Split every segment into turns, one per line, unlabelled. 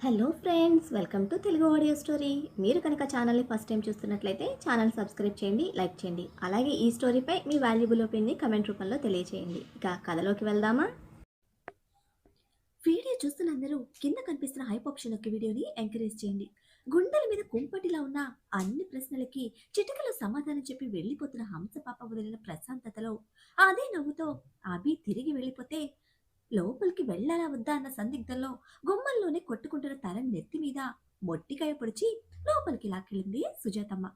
Hello friends, welcome to Telugu audio story. మీరు కనుక ఛానల్ని ఫస్ట్ టైం చూస్తున్నట్లయితే ఛానల్ సబ్స్క్రైబ్ చేయండి, లైక్ చేయండి. అలాగే ఈ స్టోరీపై మీ వాల్యుబుల్ ఒపీనియన్ని కమెంట్ రూపంలో తెలియజేయండి. ఇక కథలోకి వెళ్దామా? వీడియో చూస్తున్న అందరూ కింద కనిపిస్తున్న హైప్ ఆప్షన్ యొక్క వీడియోని ఎంకరేజ్ చేయండి. గుండెల మీద కుంపటిలా ఉన్న అన్ని ప్రశ్నలకి చిటికలో సమాధానం చెప్పి వెళ్ళిపోతున్న హంసపాప వదిలిన ప్రశాంతతలో అదే నవ్వుతో అభి తిరిగి వెళ్ళిపోతే లోపలికి వెళ్ళాలా వద్దా అన్న సందిగ్ధంలో గుమ్మంలోనే కొట్టుకుంటున్న తల నెత్తి మీద మొట్టికాయ పొడిచి లోపలికి లాక్కెళ్ళింది సుజాతమ్మ.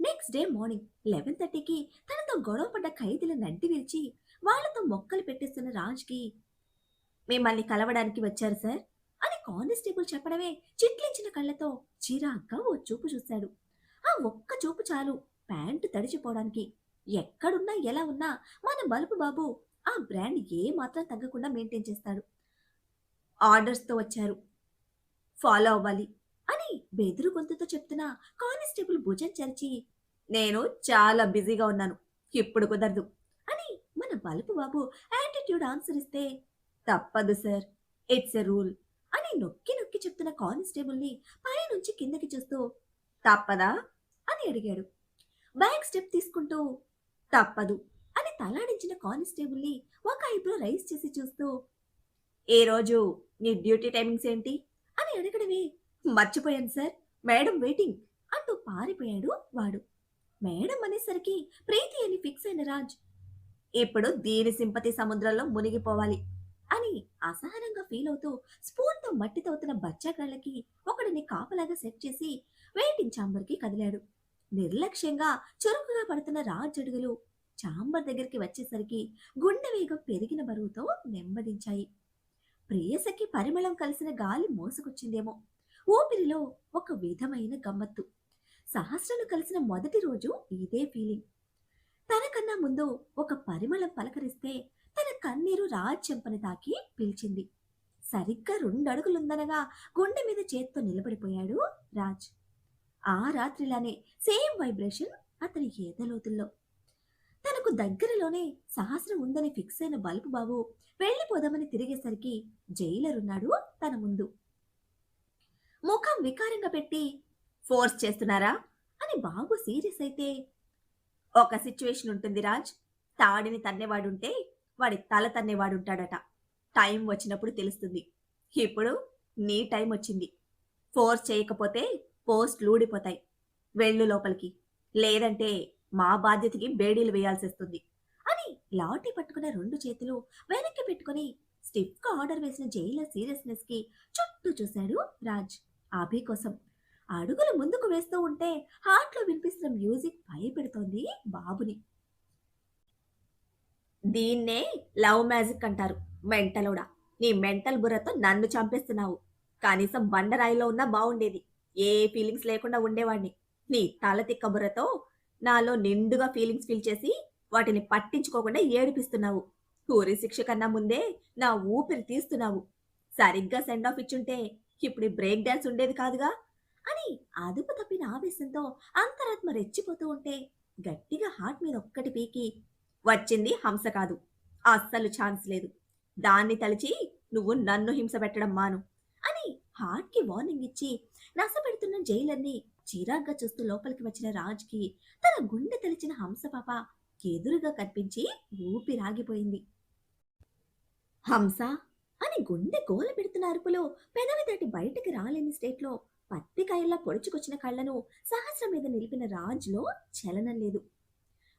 నెక్స్ట్ డే మార్నింగ్ 11:30కి తనతో గొడవపడ్డ ఖైదీల నడ్డి విరిచి వాళ్లతో మొక్కలు పెట్టేస్తున్న రాజ్కి, మిమ్మల్ని కలవడానికి వచ్చారు సార్ అని కానిస్టేబుల్ చెప్పడమే చిట్లించిన కళ్ళతో చిరాగ్గా ఓ చూపు చూశాడు. ఆ ఒక్క చూపు చాలు ప్యాంటు తడిచిపోవడానికి. ఎక్కడున్నా ఎలా ఉన్నా మన బలుపు బాబు ఆ బ్రాండ్ ఏ మాత్రం తగ్గకుండా మెయింటైన్ చేస్తాడు. ఆర్డర్స్తో వచ్చారు, ఫాలో అవ్వాలి అని బెదురు గొంతుతో చెప్తున్న కానిస్టేబుల్ భుజం చరిచి, నేను చాలా బిజీగా ఉన్నాను, ఇప్పుడు కుదరదు అని మన బలుపు బాబు యాటిట్యూడ్ ఆన్సర్ ఇస్తే, తప్పదు సార్, ఇట్స్ ఎ రూల్ అని నొక్కి నొక్కి చెప్తున్న కానిస్టేబుల్ని పైనుంచి కిందకి చూస్తూ, తప్పదా అని అడిగాడు. బ్యాక్ స్టెప్ తీసుకుంటూ, తప్పదు అని తలాడించిన కానిస్టేబుల్ని ఒక ఐబ్రో రైస్ చేసి చూస్తూ, ఏ రోజు నీ డ్యూటీ టైమింగ్స్ ఏంటి అని అడగడమే, మర్చిపోయాను సార్, మేడం వెయిటింగ్ అంటూ పారిపోయాడు వాడు. మేడం అనేసరికి ప్రీతి అని ఫిక్స్ అయిన రాజ్, ఇప్పుడు దీని సింపతి సముద్రంలో మునిగిపోవాలి అని అసహనంగా ఫీల్ అవుతూ స్పూన్తో మట్టి తవ్వుతున్న బచ్చాగాళ్ళకి ఒకడిని కాపలాగా సెట్ చేసి వెయిటింగ్ ఛాంబర్కి కదిలాడు. నిర్లక్ష్యంగా చురుకుగా పడుతున్న రాజ్ అడుగులు ఛాంబర్ దగ్గరికి వచ్చేసరికి గుండె వేగం పెరిగిన బరువుతో నెమ్మదించాయి. ప్రేయసకి పరిమళం కలిసిన గాలి మోసుకొచ్చిందేమో. ఊపిరిలో ఒక విధమైన గమ్మత్తు. సహస్రను కలిసిన మొదటి రోజు ఇదే ఫీలింగ్. తనకన్నా ముందు ఒక పరిమళం పలకరిస్తే తన కన్నీరు రాజ్ చెంపని తాకి పిలిచింది. సరిగ్గా 2 అడుగులుందనగా గుండె మీద చేత్తో నిలబడిపోయాడు రాజ్. ఆ రాత్రిలానే సేమ్ వైబ్రేషన్ అతని ఏదలోతుల్లో. తనకు దగ్గరలోనే సహస్రం ఉందని ఫిక్స్ అయిన బల్బు బాబు వెళ్లిపోదామని తిరిగేసరికి జైలర్ ఉన్నాడు తన ముందు. ముఖం వికారంగా పెట్టి, ఫోర్స్ చేస్తున్నారా అని బాబు సీరియస్ అయితే, ఒక సిచ్యువేషన్ ఉంటుంది రాజ్, తాడిని తన్నేవాడుంటే వాడి తల తన్నేవాడుంటాడట. టైం వచ్చినప్పుడు తెలుస్తుంది. ఇప్పుడు నీ టైం వచ్చింది. ఫోర్స్ చేయకపోతే పోస్ట్లు ఊడిపోతాయి. వెళ్ళు లోపలికి, లేదంటే మా బాధ్యతకి బేడీలు వేయాల్సి వస్తుంది అని లాఠీ పట్టుకున్న 2 చేతులు వెనక్కి పెట్టుకుని స్టిఫ్గా ఆర్డర్ వేసిన జైలర్ సీరియస్నెస్ కి చుట్టూ చూశాడు రాజ్. అభి కోసం అడుగులు ముందుకు వేస్తూ ఉంటే హార్ట్లో వినిపిస్తున్న మ్యూజిక్ భయపెడుతోంది బాబుని. దీన్నే లవ్ మ్యాజిక్ అంటారు. మెంటలోడా, నీ మెంటల్ బుర్రతో నన్ను చంపేస్తున్నావు. కనీసం బండరాయిలో ఉన్నా బాగుండేది, ఏ ఫీలింగ్స్ లేకుండా ఉండేవాడిని. నీ తల తిక్క బుర్రతో నాలో నిండుగా ఫీలింగ్స్ ఫీల్ చేసి వాటిని పట్టించుకోకుండా ఏడిపిస్తున్నావు. ఊరి శిక్ష కన్నా ముందే నా ఊపిరి తీస్తున్నావు. సరిగ్గా సెండ్ ఆఫ్ ఇచ్చుంటే ఇప్పుడు బ్రేక్ డాన్స్ ఉండేది కాదుగా అని అదుపు తప్పిన ఆవేశంతో అంతరాత్మ రెచ్చిపోతూ ఉంటే గట్టిగా హార్ట్ మీద ఒక్కటి పీకి, వచ్చింది హంస కాదు, అస్సలు ఛాన్స్ లేదు. దాన్ని తలిచి నువ్వు నన్ను హింస పెట్టడం మాను అని హార్ట్కి వార్నింగ్ ఇచ్చి నసపెడుతున్న జైలర్ని చిరాగ్గా చూస్తూ లోపలికి వచ్చిన రాజ్కి తన గుండె తలిచిన హంసపాప ఎదురుగా కనిపించి ఊపిరాగిపోయింది. హంస అని గుండె గోల పెడుతున్న అరుపులో పెదవి దాటి బయటికి రాలేని స్టేట్లో పత్తికాయల్లా పొడుచుకొచ్చిన కళ్ళను సహస్రం మీద నిలిపిన రాజ్లో చలనం లేదు.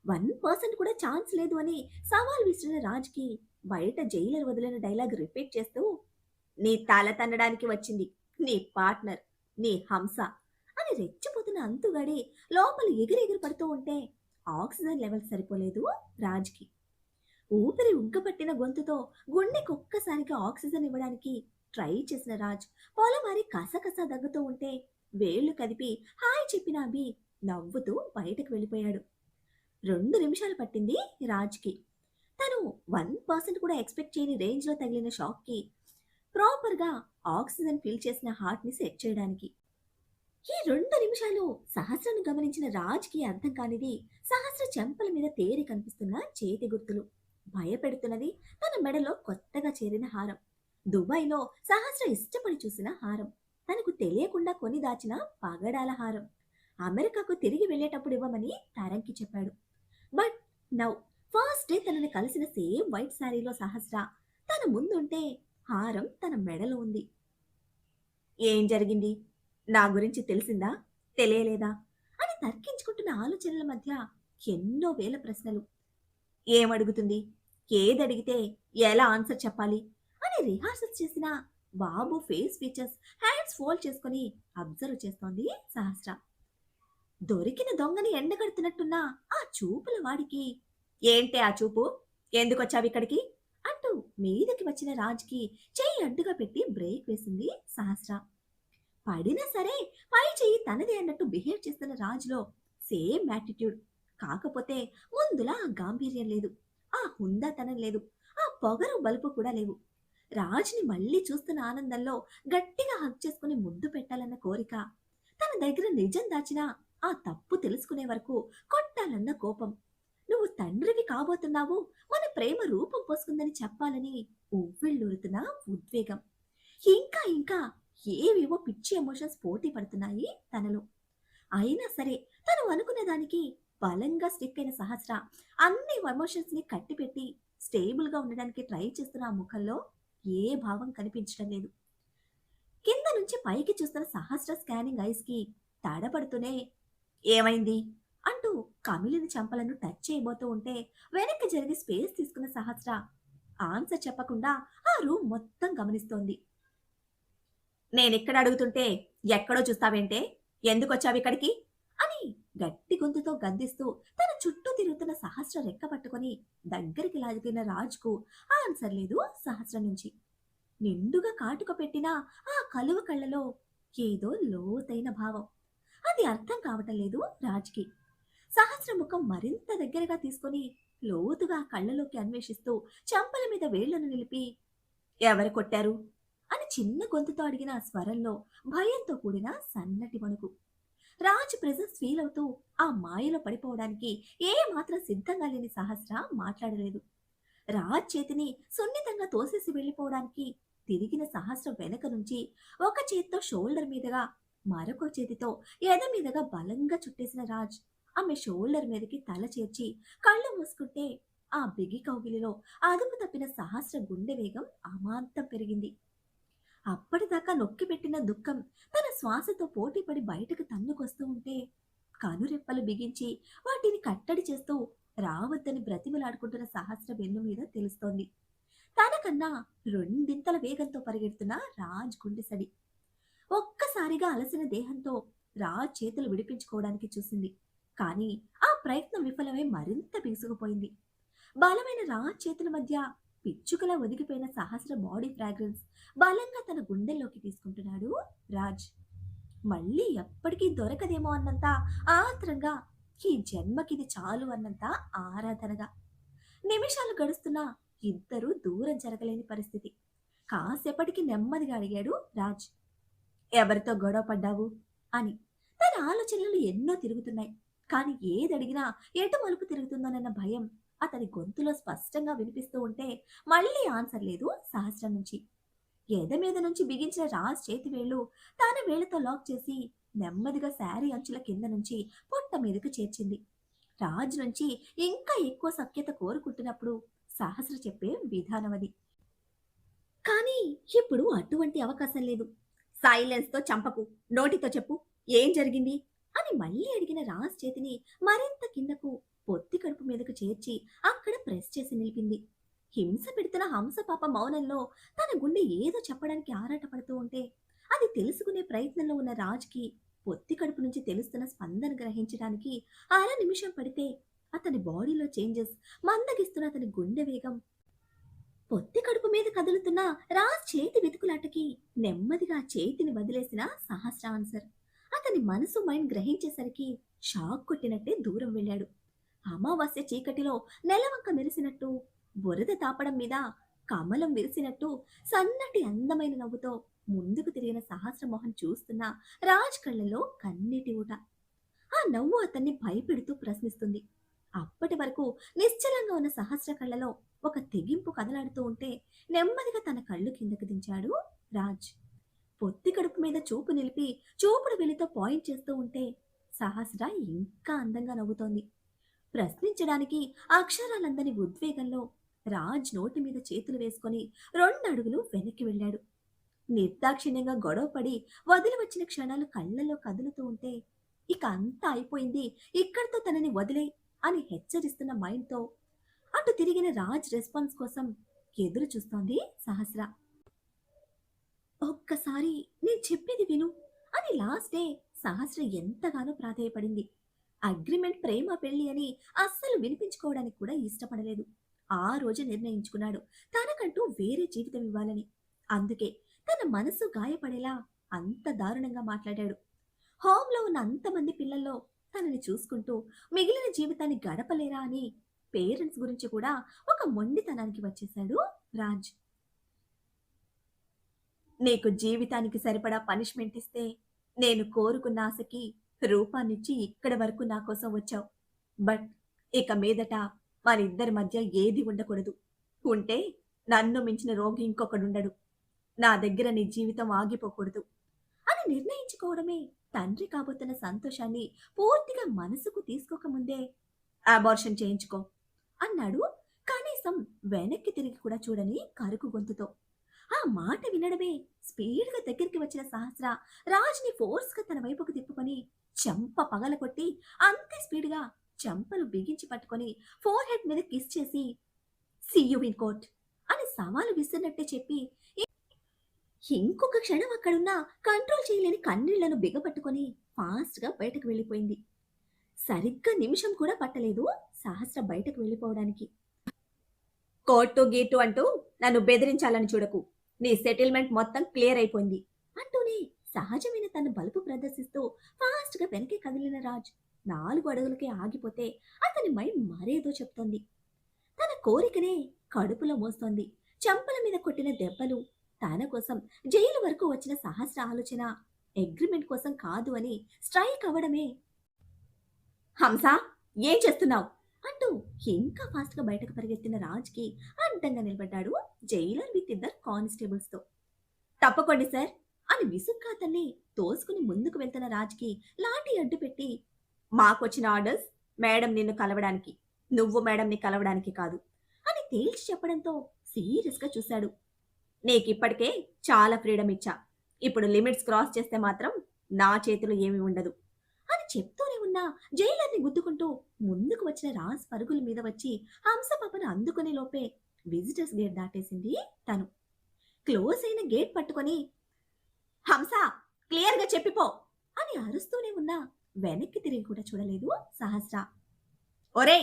1% కూడా ఛాన్స్ లేదు అని సవాల్ విసిరిన రాజ్కి బయట జైలర్ వదిలిన డైలాగ్ రిపీట్ చేస్తూ, నీ తల తన్నడానికి వచ్చింది నీ పార్ట్నర్, నీ హంస అని రెచ్చిపోతున్న అంతుగాడి లోపల ఎగిరెగిరి పడుతూ ఉంటే ఆక్సిజన్ లెవెల్ సరిపోలేదు రాజ్కి. ఊపిరి ఉగ్గపట్టిన గొంతుతో గుండెకి ఒక్కసారిగా ఆక్సిజన్ ఇవ్వడానికి ట్రై చేసిన రాజ్ పొలమారి కసకస దగ్గుతూ ఉంటే వేళ్లు కదిపి హాయ్ చెప్పిన అభి నవ్వుతూ బయటకు వెళ్ళిపోయాడు. 2 నిమిషాలు పట్టింది రాజ్కి. తను 1% కూడా ఎక్స్పెక్ట్ చేయని రేంజ్లో తగిలిన షాక్కి ప్రాపర్గా ఆక్సిజన్ ఫిల్ చేసిన హార్ట్ని సెట్ చేయడానికి. ఈ 2 నిమిషాలు సహస్రను గమనించిన రాజ్కి అర్థం కానిది సహస్ర చెంపల మీద తేరి కనిపిస్తున్న చేతి గుర్తులు. భయపెడుతున్నది తన మెడలో కొత్తగా చేరిన హారం. దుబాయ్‌లో సహస్ర ఇష్టపడి చూసిన హారం. తనకు తెలియకుండా కొని దాచిన పగడాల హారం. అమెరికాకు తిరిగి వెళ్ళేటప్పుడు ఇవ్వమని తారంకి చెప్పాడు. బట్ నౌ ఫస్ట్ డే తనని కలిసిన సేమ్ వైట్ శారీలో సహస్ర తన ముందుంటే హారం తన మెడలో ఉంది. ఏం జరిగింది? నా గురించి తెలిసిందా? తెలియలేదా? అని తర్కించుకుంటున్న ఆలోచనల మధ్య ఎన్నో వేల ప్రశ్నలు. ఏమడుగుతుంది? ఏదడిగితే ఎలా ఆన్సర్ చెప్పాలి? అని రిహార్సల్స్ చేసిన బాబు ఫేస్ ఫీచర్స్ హ్యాండ్స్ ఫోల్డ్ చేసుకొని అబ్జర్వ్ చేస్తోంది సహస్ర. దొరికిన దొంగని ఎండగడుతున్నట్టున్న ఆ చూపుల వాడికి ఏంటే ఆ చూపు? ఎందుకొచ్చావిక్కడికి? అంటూ మీదకి వచ్చిన రాజ్‌కి చెయ్యి అడ్డుగా పెట్టి బ్రేక్ వేసింది సహస్ర. పడినా సరే పై చెయ్యి తనదే అన్నట్టు బిహేవ్ చేస్తున్న రాజ్‌లో సేమ్ యాటిట్యూడ్. కాకపోతే ముందులా ఆ గాంభీర్యం లేదు. ఆ హుందాతనం లేదు. ఆ పొగరు బలుపు కూడా లేవు. రాజ్‌ని మళ్ళీ చూస్తున్న ఆనందంలో గట్టిగా హగ్ చేసుకొని ముద్దు పెట్టాలన్న కోరిక. తన దగ్గర నిజం దాచినా ఆ తప్పు తెలుసుకునే వరకు కొట్టాలన్న కోపం. నువ్వు తండ్రివి కాబోతున్నావు, మన ప్రేమ రూపం పోసుకుందని చెప్పాలని ఉవ్విళ్ళూరుతున్న ఉద్వేగం. ఇంకా ఇంకా ఏవేవో పిచ్చి ఎమోషన్స్ పోటీ పడుతున్నాయి తనలో. అయినా సరే తను అనుకున్న దానికి బలంగా స్టిక్ అయిన సహస్ర అన్ని ఎమోషన్స్ ని కట్టిపెట్టి స్టేబుల్ గా ఉండడానికి ట్రై చేస్తున్న ఆ ముఖంలో ఏ భావం కనిపించడం లేదు. కింద నుంచి పైకి చూస్తున్న సహస్ర స్కానింగ్ ఐస్ కి తడబడుతూనే ఏమైంది అంటూ కమిలిన చెంపలను టచ్ చేయబోతూ ఉంటే వెనక్కి జరిగి స్పేస్ తీసుకున్న సహస్ర ఆన్సర్ చెప్పకుండా ఆ రూమ్ మొత్తం గమనిస్తోంది. నేనెక్కడ అడుగుతుంటే ఎక్కడో చూస్తావేంటే? ఎందుకొచ్చావిక్కడికి? అని గట్టి గొంతుతో గద్దిస్తూ తన చుట్టూ తిరుగుతున్న సహస్ర రెక్క పట్టుకొని దగ్గరికి లాగిన రాజ్‌కు ఆన్సర్ లేదు సహస్ర నుంచి. నిండుగా కాటుక పెట్టిన ఆ కలువ కళ్ళలో ఏదో లోతైన భావం. అది అర్థం కావటం లేదు రాజ్‌కి. సహస్ర ముఖం మరింత దగ్గరగా తీసుకొని లోతుగా ఆ కళ్ళలోకి అన్వేషిస్తూ చెంపల మీద వేళ్లను నిలిపి ఎవరు కొట్టారు? అని చిన్న గొంతుతో అడిగిన ఆ స్వరంలో భయంతో కూడిన సన్నటి వణుకు. రాజ్ ప్రెజెన్స్ ఫీల్ అవుతూ ఆ మాయలో పడిపోవడానికి ఏ మాత్రం సిద్ధంగా లేని సహస్ర మాట్లాడలేదు. రాజ్ చేతిని సున్నితంగా తోసేసి వెళ్ళిపోవడానికి తిరిగిన సహస్ర వెనక నుంచి ఒక చేత్తో షోల్డర్ మీదగా మరొక చేతితో ఎద మీదగా బలంగా చుట్టేసిన రాజ్ ఆమె షోల్డర్ మీదకి తల చేర్చి కళ్ళు మూసుకుంటే ఆ బిగి కౌగిలిలో అదుపు తప్పిన సహస్ర గుండె వేగం అమాంతం పెరిగింది. అప్పటిదాకా నొక్కిపెట్టిన దుఃఖం తన శ్వాసతో పోటీపడి బయటకు తన్నుకొస్తూ ఉంటే కనురెప్పలు బిగించి వాటిని కట్టడి చేస్తూ రావద్దని బ్రతిమలాడుకుంటున్న సహస్ర వెన్ను మీద తెలుస్తోంది. తనకన్నా రెండింతల వేగంతో పరిగెడుతున్న రాజ్ గుండె సడి. ఒక్కసారిగా అలసిన దేహంతో రాజ్ చేతులు విడిపించుకోవడానికి చూసింది. కానీ ఆ ప్రయత్నం విఫలమై మరింత బిగుసుకుపోయింది. బలమైన రాజ్ చేతుల మధ్య పిచ్చుకలా ఒదిగిపోయిన సహస్ర బాడీ ఫ్రాగ్రెన్స్ బలంగా తన గుండెల్లోకి తీసుకుంటున్నాడు రాజ్. మళ్ళీ ఎప్పటికీ దొరకదేమో అన్నంత ఆత్రంగా, ఈ జన్మకిది చాలు అన్నంత ఆరాధనగా. నిమిషాలు గడుస్తున్నా ఇద్దరూ దూరం జరగలేని పరిస్థితి. కాసేపటికి నెమ్మదిగా అడిగాడు రాజ్. ఎవరితో గొడవ పడ్డావు? అని. తన ఆలోచనలు ఎన్నో తిరుగుతున్నాయి. కానీ ఏదడిగినా ఎటు మలుపు తిరుగుతుందోనన్న భయం అతని గొంతులో స్పష్టంగా వినిపిస్తూ ఉంటే మళ్ళీ ఆన్సర్ లేదు సహస్రం నుంచి. ఎద మీద నుంచి బిగించిన రాజ్ చేతి వేళ్లు తన వేళ్లతో లాక్ చేసి నెమ్మదిగా శారీ అంచుల కింద నుంచి పొట్ట మీదకు చేర్చింది. రాజ్ నుంచి ఇంకా ఎక్కువ సఖ్యత కోరుకుంటున్నప్పుడు సహస్ర చెప్పే విధానం అది. కానీ ఇప్పుడు అటువంటి అవకాశం లేదు. సైలెన్స్‌తో చంపకు. నోటితో చెప్పు. ఏం జరిగింది? అని మళ్ళీ అడిగిన రాజ్ చేతిని మరింత కిందకు పొత్తి కడుపు మీదకు చేర్చి అక్కడ ప్రెస్ చేసి నిలిపింది. హింస పెడుతున్న హంసపాప మౌనంలో తన గుండె ఏదో చెప్పడానికి ఆరాటపడుతూ ఉంటే అది తెలుసుకునే ప్రయత్నంలో ఉన్న రాజ్‌కి పొత్తి కడుపు నుంచి తెలుస్తున్న స్పందన గ్రహించడానికి అర నిమిషం పడితే అతని బాడీలో చేంజెస్, మందగిస్తున్న అతని గుండె వేగం, పొత్తి కడుపు మీద కదులుతున్న రాజ్ చేతి వెతుకులాటకి నెమ్మదిగా చేతిని వదిలేసిన సహస్ర ఆన్సర్. అతని మనసు మైండ్ గ్రహించేసరికి షాక్ కొట్టినట్టే దూరం వెళ్ళాడు. అమావాస్య చీకటిలో నెలవంక మెరిసినట్టు, బురద తాపడం మీద కమలం విరిసినట్టు సన్నటి అందమైన నవ్వుతో ముందుకు తిరిగిన సహస్ర మొహం చూస్తున్న రాజ్ కళ్ళలో కన్నీటి ఊట. ఆ నవ్వు అతన్ని భయపెడుతూ ప్రశ్నిస్తుంది. అప్పటి వరకు నిశ్చలంగా ఉన్న సహస్ర కళ్ళలో ఒక తెగింపు కదలాడుతూ ఉంటే నెమ్మదిగా తన కళ్ళు కిందకి దించాడు రాజ్. పొత్తి కడుపు మీద చూపు నిలిపి చూపుడు వెలితో పాయింట్ చేస్తూ ఉంటే సహస్ర ఇంకా అందంగా నవ్వుతోంది. ప్రశ్నించడానికి అక్షరాలందని ఉద్వేగంలో రాజ్ నోటి మీద చేతులు వేసుకొని 2 అడుగులు వెనక్కి వెళ్ళాడు. నిర్దాక్షిణ్యంగా గొడవపడి వదిలి వచ్చిన క్షణాలు కళ్ళల్లో కదులుతూ ఉంటే ఇక అంతా అయిపోయింది, ఇక్కడితో తనని వదిలే అని హెచ్చరిస్తున్న మైండ్తో అటు తిరిగిన రాజ్ రెస్పాన్స్ కోసం ఎదురు చూస్తోంది సహస్ర. ఒక్కసారి నేను చెప్పేది విను అని లాస్ట్ డే సహస్ర ఎంతగానో ప్రాధేయపడింది. అగ్రిమెంట్ ప్రేమ పెళ్లి అని అస్సలు వినిపించుకోవడానికి కూడా ఇష్టపడలేదు. ఆ రోజు నిర్ణయించుకున్నాడు తనకంటూ వేరే జీవితం ఇవ్వాలని. అందుకే తన మనసు గాయపడేలా అంత దారుణంగా మాట్లాడాడు. హోంలో ఉన్న అంతమంది పిల్లల్లో తనని చూసుకుంటూ మిగిలిన జీవితాన్ని గడపలేరా అని పేరెంట్స్ గురించి కూడా ఒక మొండితనానికి వచ్చేశాడు రాజ్. నీకు జీవితానికి సరిపడా పనిష్మెంట్ ఇస్తే నేను కోరుకున్న ఆశకి రూపాన్నిచ్చి ఇక్కడి వరకు నా కోసం వచ్చావు. బట్ ఇక మీదట మనిద్దరి మధ్య ఏది ఉండకూడదు. ఉంటే నన్ను మించిన రోగి ఇంకొకడుండడు. నా దగ్గర నీ జీవితం ఆగిపోకూడదు అని నిర్ణయించుకోవడమే తండ్రి కాబోతున్న సంతోషాన్ని పూర్తిగా మనసుకు తీసుకోకముందే అబార్షన్ చేయించుకో అన్నాడు. కనీసం వెనక్కి తిరిగి కూడా చూడని కరుకు గొంతుతో. ఆ మాట వినడమే స్పీడ్గా దగ్గరికి వచ్చిన సహస్ర రాజ్ని ఫోర్స్గా తన వైపుకు తిప్పుకొని చెంప పగలకొట్టి అంతే స్పీడ్గా చెంపలు బిగించి పట్టుకొని ఫోర్ హెడ్ మీద కిస్ చేసి సీ యు ఇన్ కోర్ట్ అని సవాలు విసిరినట్టే చెప్పి ఇంకొక క్షణం అక్కడున్న కంట్రోల్ చేయలేని కన్నీళ్లను బిగపట్టుకొని ఫాస్ట్గా బయటకు వెళ్ళిపోయింది. సరిగ్గా నిమిషం కూడా పట్టలేదు సహస్ర బయటకు వెళ్ళిపోవడానికి. కోర్టు గీటు అంటూ నన్ను బెదిరించాలని చూడకు, నీ సెటిల్మెంట్ మొత్తం క్లియర్ అయిపోయింది అంటూనే సహజమైన తన బలుపు ప్రదర్శిస్తూ ఫాస్ట్గా వెనక్కి కదిలిన రాజ్ 4 అడుగులకే ఆగిపోతే అతని మైండ్ మరేదో చెప్తోంది. తన కోరికనే కడుపులో మోస్తోంది. చెంపల మీద కొట్టిన దెబ్బలు తన కోసం జైలు వరకు వచ్చిన సహస్ర ఆలోచన అగ్రిమెంట్ కోసం కాదు అని స్ట్రైక్ అవ్వడమే. హంస, ఏం చేస్తున్నావు అంటూ ఇంకా ఫాస్ట్ గా బయటకు పరిగెత్తిన రాజ్కి అడ్డంగా నిలబడ్డాడు జైలర్ విత్ 2 కానిస్టేబుల్స్ తో. తప్పకోండి సార్ అని విసుగ్గా అతన్ని తోసుకుని ముందుకు వెళ్తున్న రాజ్కి లాఠీ అడ్డు పెట్టి, మాకొచ్చిన ఆర్డర్స్ మేడం నిన్ను కలవడానికి, నువ్వు మేడంని కలవడానికి కాదు అని తేల్చి చెప్పడంతో సీరియస్ గా చూశాడు. నీకిప్పటికే చాలా ఫ్రీడమ్ ఇచ్చా, ఇప్పుడు లిమిట్స్ క్రాస్ చేస్తే మాత్రం నా చేతిలో ఏమీ ఉండదు అని చెప్తూనే ఉన్న జైలర్ని గుద్దుకుంటూ ముందుకు వచ్చిన రాజ్ పరుగుల మీద వచ్చి హంస పాపను అందుకునే లోపే విజిటర్స్ గేట్ దాటేసింది తను. క్లోజ్ అయిన గేట్ పట్టుకొని హంస క్లియర్ గా చెప్పిపో అని అరుస్తూనే ఉన్నా వెనక్కి తిరిగి కూడా చూడలేదు సహస్ర. ఒరే,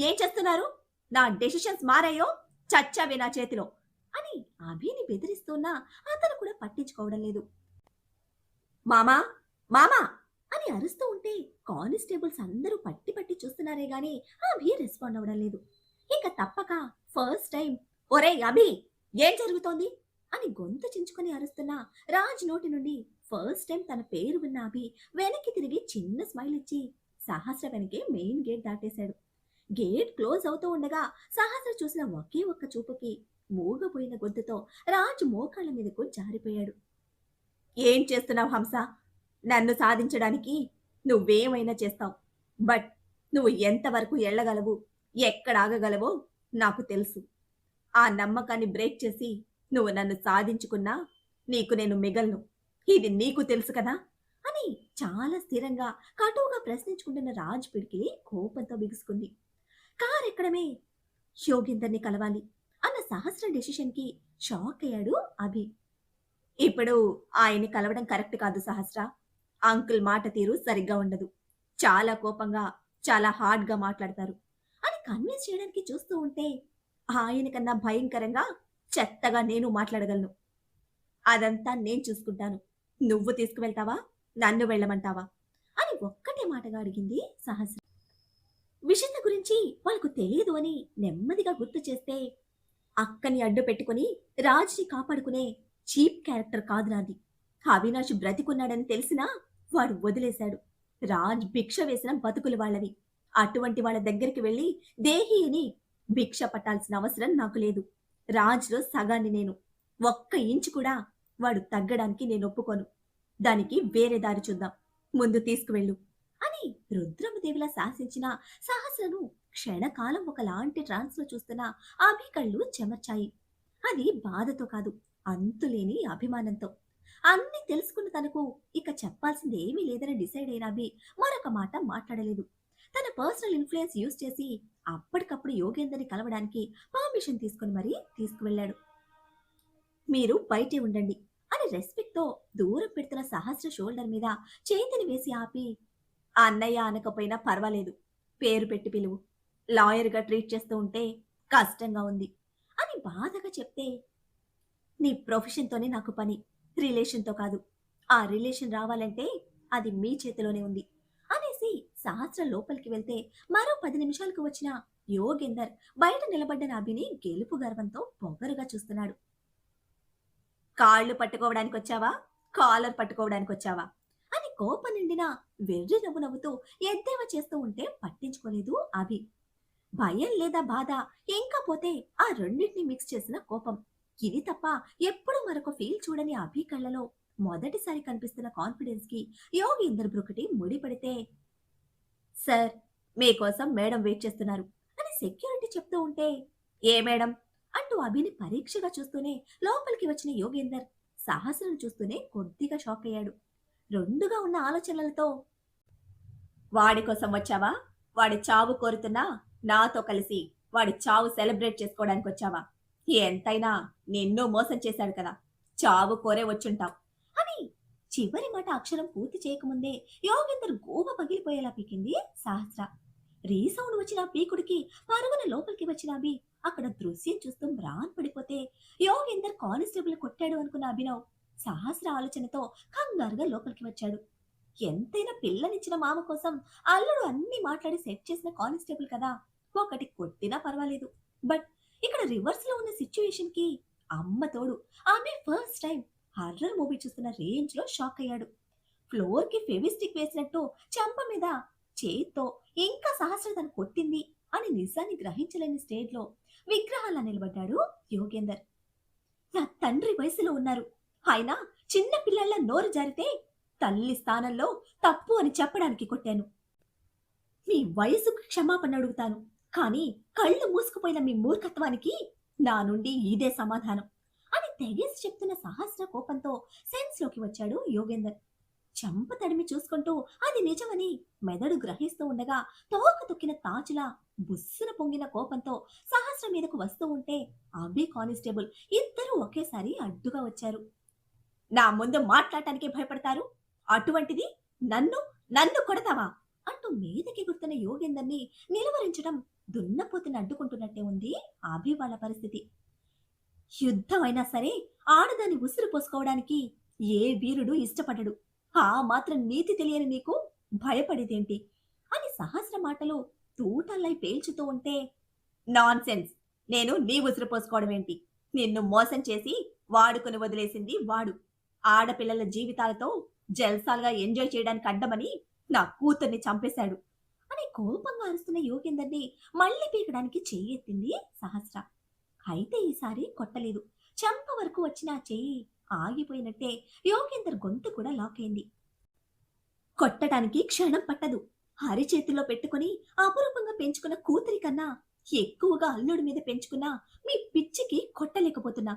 ఏం చేస్తున్నారు? నా డెసిషన్స్ మారాయో చచ్చావే నా చేతిలో అని అభిని బెదిరిస్తున్నా అతను కూడా పట్టించుకోవడం లేదు. మామా మామా అని అరుస్తూ ఉంటే కానిస్టేబుల్స్ అందరూ పట్టి పట్టి చూస్తున్నారే గాని అభి రెస్పాండ్ అవ్వడం లేదు. ఇక తప్పక ఫస్ట్ టైం ఒరే అభి ఏం జరుగుతోంది అని గొంతు చించుకొని అరుస్తున్న రాజ్ నోటి నుండి ఫస్ట్ టైం తన పేరు విన్న అభి వెనక్కి తిరిగి చిన్న స్మైల్ ఇచ్చి సహస్ర వెనకే మెయిన్ గేట్ దాటేశాడు. గేట్ క్లోజ్ అవుతూ ఉండగా సహస్ర చూసిన ఒకే ఒక్క చూపుకి మూగపోయిన గొంతుతో రాజ్ మోకాళ్ళ మీదకు జారిపోయాడు. ఏం చేస్తున్నావు హంస? నన్ను సాధించడానికి నువ్వేమైనా చేస్తావు. బట్ నువ్వు ఎంతవరకు ఎళ్ళగలవు, ఎక్కడ ఆగగలవో నాకు తెలుసు. ఆ నమ్మకాన్ని బ్రేక్ చేసి నువ్వు నన్ను సాధించుకున్నా నీకు నేను మిగలను. ఇది నీకు తెలుసు కదా అని చాలా స్థిరంగా కటువుగా ప్రశ్నించుకుంటున్న రాజ్ పిడికిలి కోపంతో బిగుసుకుంది. కార్ ఎక్కడమే యోగేందర్ని కలవాలి అన్న సహస్ర డెసిషన్కి షాక్ అయ్యాడు అభి. ఇప్పుడు ఆయన్ని కలవడం కరెక్ట్ కాదు సహస్ర. అంకుల్ మాట తీరు సరిగ్గా ఉండదు. చాలా కోపంగా, చాలా హార్డ్గా మాట్లాడతారు అని కన్విన్స్ చేయడానికి చూస్తూ ఉంటే ఆయన కన్నా భయంకరంగా చెత్తగా నేను మాట్లాడగలను. అదంతా నేను చూసుకుంటాను. నువ్వు తీసుకువెళ్తావా, నన్ను వెళ్ళమంటావా అని ఒక్కటే మాటగా అడిగింది సహస్ర. విషంత గురించి వాళ్ళకు తెలియదు అని నెమ్మదిగా గుర్తు చేస్తే అక్కని అడ్డు పెట్టుకుని రాజ్ని కాపాడుకునే చీప్ క్యారెక్టర్ కాదు నాది. అవినాష్ బ్రతికున్నాడని తెలిసినా వాడు వదిలేశాడు. రాజ్ భిక్ష వేసిన బతుకులు వాళ్ళవి. అటువంటి వాళ్ళ దగ్గరికి వెళ్ళి దేహి అని భిక్ష పట్టాల్సిన అవసరం నాకు లేదు. రాజ్‌లో సగాన్ని నేను. ఒక్క ఇంచు కూడా వాడు తగ్గడానికి నేను ఒప్పుకోను. దానికి వేరే దారి చూద్దాం. ముందు తీసుకువెళ్ళు అని రుద్రమదేవిలా శాసించిన సహస్రను క్షణకాలం ఒకలాంటి ట్రాన్స్‌లో చూస్తున్న అభి కళ్ళు చెమర్చాయి. అది బాధతో కాదు, అంతులేని అభిమానంతో. అన్నీ తెలుసుకున్న తనకు ఇక చెప్పాల్సింది ఏమీ లేదని డిసైడ్ అయిన అభి మరొక మాట మాట్లాడలేదు. తన పర్సనల్ ఇన్‌ఫ్లూయెన్స్ యూజ్ చేసి అప్పటికప్పుడు యోగేందర్‌ని కలవడానికి పర్మిషన్ తీసుకొని మరీ తీసుకువెళ్ళాడు. మీరు బయటే ఉండండి అని రెస్పెక్ట్‌తో దూరం పెడుతున్న సహస్ర షోల్డర్ మీద చేతిని వేసి ఆపి, ఆ అన్నయ్య అనకపోయినా పర్వాలేదు. పేరు పెట్టి పిలువు. లాయర్‌గా ట్రీట్ చేస్తూ ఉంటే కష్టంగా ఉంది అని బాధగా చెప్తే, నీ ప్రొఫెషన్‌తోనే నాకు పని. రిలేషన్‌తో కాదు. ఆ రిలేషన్ రావాలంటే అది మీ చేతిలోనే ఉంది అనేసి సహస్ర లోపలికి వెళ్తే మరో 10 నిమిషాలకు వచ్చిన యోగేందర్ బయట నిలబడ్డ అభిని గెలుపు గర్వంతో పొగరుగా చూస్తున్నాడు. కాళ్ళు పట్టుకోవడానికొచ్చావా? కాలర్ పట్టుకోవడానికొచ్చావా? అని కోపం నిండిన వెర్రి నవ్వు నవ్వుతూ ఎద్దేవా చేస్తూ ఉంటే పట్టించుకోలేదు అభి. భయం లేదా బాధ, ఇంకా పోతే ఆ రెండింటిని మిక్స్ చేసిన కోపం. ఇది తప్ప ఎప్పుడు మరొక ఫీల్ చూడని అభి కళ్ళలో మొదటిసారి కనిపిస్తున్న కాన్ఫిడెన్స్ కి యోగేందర్ బ్రుకటి ముడిపడితే, సార్, మీకోసం మేడం వెయిట్ చేస్తున్నారు అని సెక్యూరిటీ చెప్తూ ఉంటే, ఏ మేడం అంటూ అభిని పరీక్షగా చూస్తూనే లోపలికి వచ్చిన యోగేందర్ సహస్రను చూస్తూనే కొద్దిగా షాక్ అయ్యాడు. రెండుగా ఉన్న ఆలోచనలతో, వాడి కోసం వచ్చావా? వాడి చావు కోరుతున్నా నాతో కలిసి వాడి చావు సెలబ్రేట్ చేసుకోవడానికి వచ్చావా? ఎంతైనా నిన్ను మోసం చేశాడు కదా! చావు కోరే వచ్చుంటావు అని చివరి మాట అక్షరం పూర్తి చేయకముందే యోగేందర్ గోవ పగిలిపోయేలా పీకింది సహస్ర. రీసౌండ్ వచ్చిన ఆ పీకుడికి పరుగున లోపలికి వచ్చిన అభి అక్కడ దృశ్యం చూస్తూ మ్రాన్ పడిపోతే, యోగేందర్ కానిస్టేబుల్ కొట్టాడు అనుకున్న అభినవ్ సహస్ర ఆలోచనతో కంగారుగా లోపలికి వచ్చాడు. ఎంతైనా పిల్లనిచ్చిన మామ కోసం అల్లుడు అన్ని మాట్లాడి సెట్ చేసిన కానిస్టేబుల్ కదా! ఒకటి కొట్టినా పర్వాలేదు. బట్ ఇక్కడ రివర్స్ లో ఉన్న సిచ్యుయేషన్ కి అమ్మ తోడు ఆమె ఫస్ట్ టైం హర్రర్ మూవీ చూస్తున్న రేంజ్ లో షాక్ అయ్యాడు. ఫ్లోర్ కి ఫెవిస్టిక్ వేసినట్టు చెంప మీద చేత్తో ఇంకా సహస్ర తను కొట్టింది అని నిజాన్ని గ్రహించలేని స్టేజ్ లో విగ్రహాలా నిలబడ్డాడు యోగేందర్. నా తండ్రి వయసులో ఉన్నారు. ఆయన చిన్న పిల్లల నోరు జారితే తల్లి స్థానంలో తప్పు అని చెప్పడానికి కొట్టాను. మీ వయసుకు క్షమాపణ అడుగుతాను. కానీ కళ్ళు మూసుకుపోయిన మీ మూర్ఖత్వానికి నా నుండి ఇదే సమాధానం అని తెగేసి చెప్తున్న సహస్ర కోపంతో సెన్స్ లోకి వచ్చాడు యోగేందర్. చెంప తడిమి చూసుకుంటూ అది నిజమని మెదడు గ్రహిస్తూ ఉండగా తోక తొక్కిన తాచులా బుస్సున పొంగిన కోపంతో సహస్ర మీదకు వస్తూ ఉంటే అభి కానిస్టేబుల్ ఇద్దరూ ఒకేసారి అడ్డుగా వచ్చారు. నా ముందు మాట్లాడటానికి భయపడతారు, అటువంటిది నన్ను నన్ను కొడతావా అంటూ మీదకి గుర్తున్న యోగేందర్ని నిలువరించడం దున్నపోతుని అడ్డుకుంటున్నట్టే ఉంది అభి వాళ్ళ పరిస్థితి. యుద్ధం అయినా సరే ఆడదాన్ని ఉసురు పోసుకోవడానికి ఏ వీరుడు ఇష్టపడడు. ఆ మాత్రం నీతి తెలియని నీకు భయపడేదేంటి అని సహస్ర మాటలు తూటల్లై పేల్చుతూ ఉంటే, నాన్‌సెన్స్. నేను నీ ఉసురు పోసుకోవడం ఏంటి? నిన్ను మోసం చేసి వాడుకొని వదిలేసింది వాడు. ఆడపిల్లల జీవితాలతో జల్సాలుగా ఎంజాయ్ చేయడానికి అడ్డమని నా కూతుర్ని చంపేశాడు అని కోపంగా అరుస్తున్న యోగేందర్ని మళ్ళీ పీకడానికి చెయ్యెత్తింది సహస్ర. అయితే ఈసారి కొట్టలేదు. చెంప వరకు వచ్చిన ఆ చెయ్యి ఆగిపోయినట్టే యోగేందర్ గొంతు కూడా లాక్ అయింది. కొట్టడానికి క్షణం పట్టదు. అరిచేతిలో పెట్టుకుని అపురూపంగా పెంచుకున్న కూతురి కన్నా ఎక్కువగా అల్లుడి మీద పెంచుకున్న మీ పిచ్చికి కొట్టలేకపోతున్నా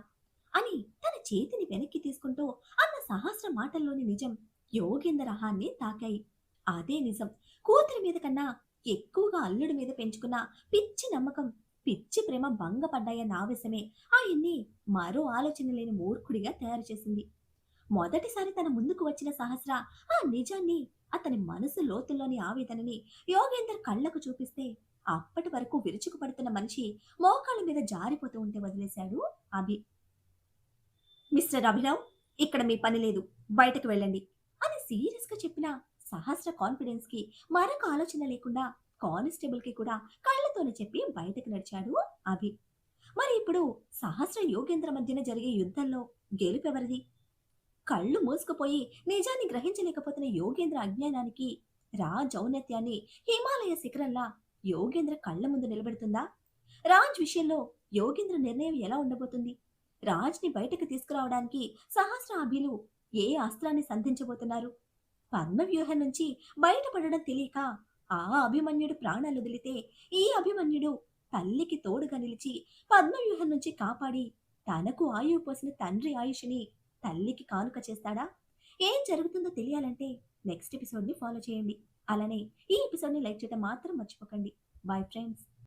అని తన చేతిని వెనక్కి తీసుకుంటూ అన్న సహస్ర మాటల్లోని నిజం యోగేందర్ అహాన్ని తాకాయి. అదే నిజం. కూతురి మీద కన్నా ఎక్కువగా అల్లుడి మీద పెంచుకున్న పిచ్చి నమ్మకం, పిచ్చి ప్రేమ భంగపడ్డాయన్న ఆవేశమే ఆయన్ని మరో ఆలోచన లేని మూర్ఖుడిగా తయారు చేసింది. మొదటిసారి తన ముందుకు వచ్చిన సహస్ర ఆ నిజాన్ని, అతని మనసు లోతుల్లోని ఆవేదనని యోగేందర్ కళ్ళకు చూపిస్తే అప్పటి వరకు విరుచుకుపడుతున్న మనిషి మోకాళ్ళ మీద జారిపోతూ ఉంటే వదిలేశాడు అభి. మిస్టర్ అభినవ్, ఇక్కడ మీ పని లేదు, బయటకు వెళ్ళండి అని సీరియస్ గా చెప్పిన సహస్ర కాన్ఫిడెన్స్ కి మరొక ఆలోచన లేకుండా కానిస్టేబుల్ కి కూడా కళ్ళతోనే చెప్పి బయటకు నడిచాడు అభి. మరి ఇప్పుడు సహస్ర యోగేంద్ర మధ్యన జరిగే యుద్ధంలో గెలుపెవరిది? కళ్ళు మూసుకుపోయి నిజాన్ని గ్రహించలేకపోతున్న యోగేంద్ర అజ్ఞానానికి రాజ్ ఔన్నత్యాన్ని హిమాలయ శిఖరంలా యోగేంద్ర కళ్ళ ముందు నిలబెడుతుందా? రాజ్ విషయంలో యోగేంద్ర నిర్ణయం ఎలా ఉండబోతుంది? రాజ్‌ని బయటకు తీసుకురావడానికి సహస్రాభిలు ఏ అస్త్రాన్ని సంధించబోతున్నారు? పద్మవ్యూహం నుంచి బయటపడడం తెలియక ఆ అభిమన్యుడు ప్రాణాలొదిలితే, ఈ అభిమన్యుడు తల్లికి తోడుగా నిలిచి పద్మవ్యూహం నుంచి కాపాడి, తనకు ఆయువు పోసిన తండ్రి ఆయుష్‌ని తల్లికి కానుక చేస్తాడా? ఏం జరుగుతుందో తెలియాలంటే నెక్స్ట్ ఎపిసోడ్‌ని ఫాలో చేయండి. అలానే ఈ ఎపిసోడ్‌ని లైక్ చేయడం మాత్రం మర్చిపోకండి. Bye friends.